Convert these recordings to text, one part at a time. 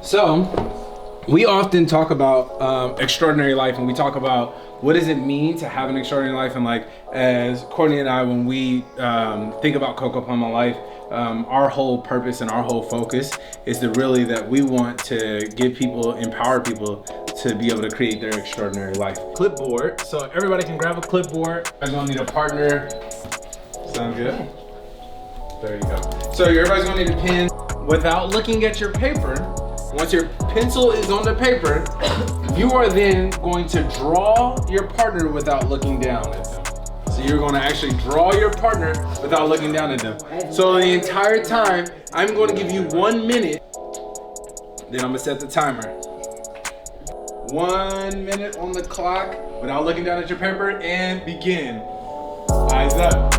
So, we often talk about extraordinary life, and we talk about what does it mean to have an extraordinary life. And like, as Courtney and I, when we think about CoCo Pluma Life, our whole purpose and our whole focus is to really that we want to give people, empower people to be able to create their extraordinary life. Clipboard, so everybody can grab a clipboard. I'm gonna need a partner. Sound good? There you go. So everybody's gonna need a pen. Without looking at your paper, once your pencil is on the paper, you are then going to draw your partner without looking down at them. So you're going to actually draw your partner without looking down at them. So the entire time, I'm going to give you 1 minute. Then I'm going to set the timer. 1 minute on the clock without looking down at your paper, and begin. Eyes up.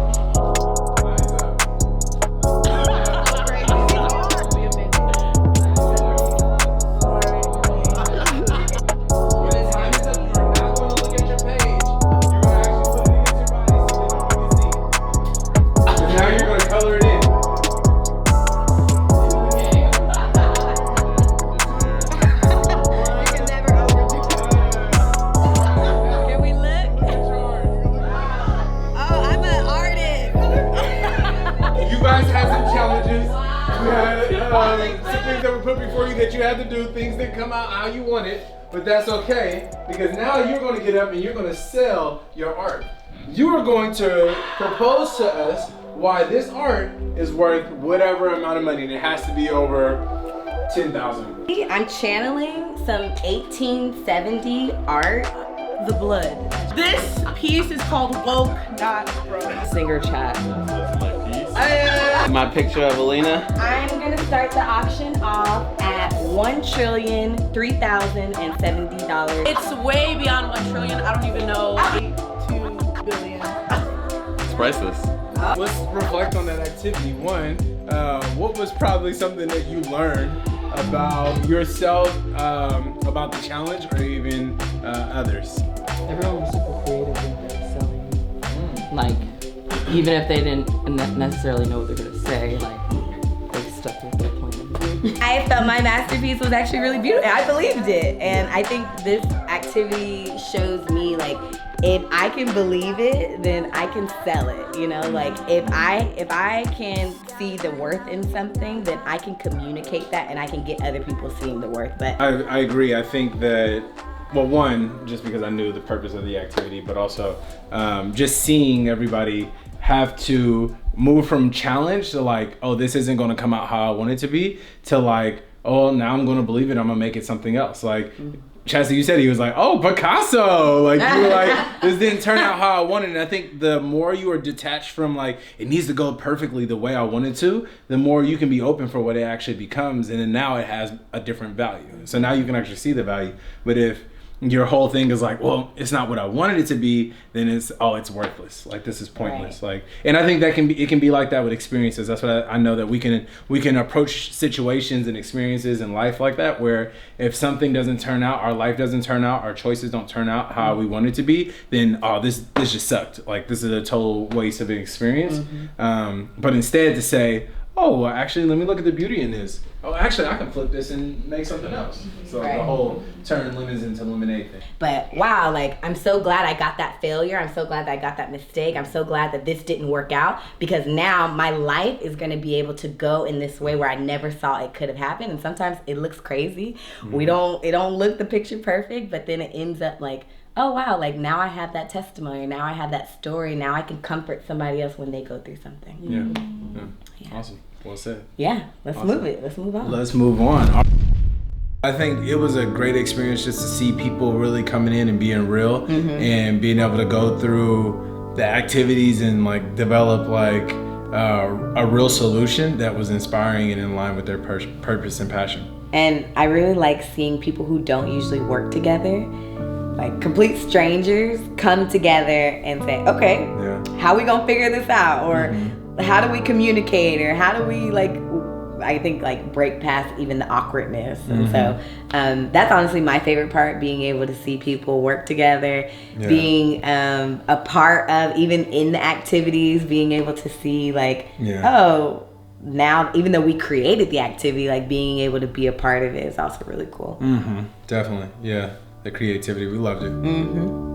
That you had to do, things that come out how you want it, but that's okay, because now you're going to get up and you're going to sell your art. You are going to propose to us why this art is worth whatever amount of money, and it has to be over $10,000. I'm channeling some 1870 art, The Blood. This piece is called Woke, Not Broke. Singer chat. My picture of Alina. I'm gonna start the auction off at $1,003,070. It's way beyond 1 trillion. I don't even know. 2 billion. It's priceless. Let's reflect on that activity. One, what was probably something that you learned about yourself, about the challenge, or even others? Everyone was super creative with their selling. Like, even if they didn't necessarily know what they're gonna say, like, they stuck with their plan. I felt my masterpiece was actually really beautiful. I believed it. And I think this activity shows me, like, if I can believe it, then I can sell it. You know, like, if I can see the worth in something, then I can communicate that and I can get other people seeing the worth. But I agree. I think that, well, one, just because I knew the purpose of the activity, but also just seeing everybody have to move from challenge to like, oh, this isn't going to come out how I want it to be, to like, oh, now I'm going to believe it, I'm going to make it something else. Like, Chastity, you said, he was like, oh, Picasso. Like, you were like, this didn't turn out how I wanted. And I think the more you are detached from like, it needs to go perfectly the way I wanted to, the more you can be open for what it actually becomes. And then now it has a different value. So now you can actually see the value. But if your whole thing is like, well, it's not what I wanted it to be, then it's worthless. Like, this is pointless. Right. Like, and I think that it can be like that with experiences. That's what I know, that we can approach situations and experiences in life like that, where if something doesn't turn out, our life doesn't turn out, our choices don't turn out how we want it to be, then this just sucked. Like, this is a total waste of an experience. But instead to say, oh, well, actually, let me look at the beauty in this. Oh, actually, I can flip this and make something else. So the whole turn lemons into lemonade thing. But wow, like, I'm so glad I got that failure. I'm so glad that I got that mistake. I'm so glad that this didn't work out, because now my life is going to be able to go in this way where I never saw it could have happened. And sometimes it looks crazy. It don't look the picture perfect, but then it ends up like, oh wow, like, now I have that testimony, now I have that story, now I can comfort somebody else when they go through something. Yeah. Awesome. Well said. Yeah, let's move it. Let's move on. Let's move on. I think it was a great experience just to see people really coming in and being real, and being able to go through the activities and like develop like a real solution that was inspiring and in line with their purpose and passion. And I really like seeing people who don't usually work together, like complete strangers, come together and say, okay, how we gonna figure this out? Or how do we communicate? Or how do we, like, I think, like, break past even the awkwardness? And so that's honestly my favorite part, being able to see people work together, being a part of, even in the activities, being able to see, like, oh, now, even though we created the activity, like being able to be a part of it is also really cool. Definitely, yeah. The creativity, we loved it.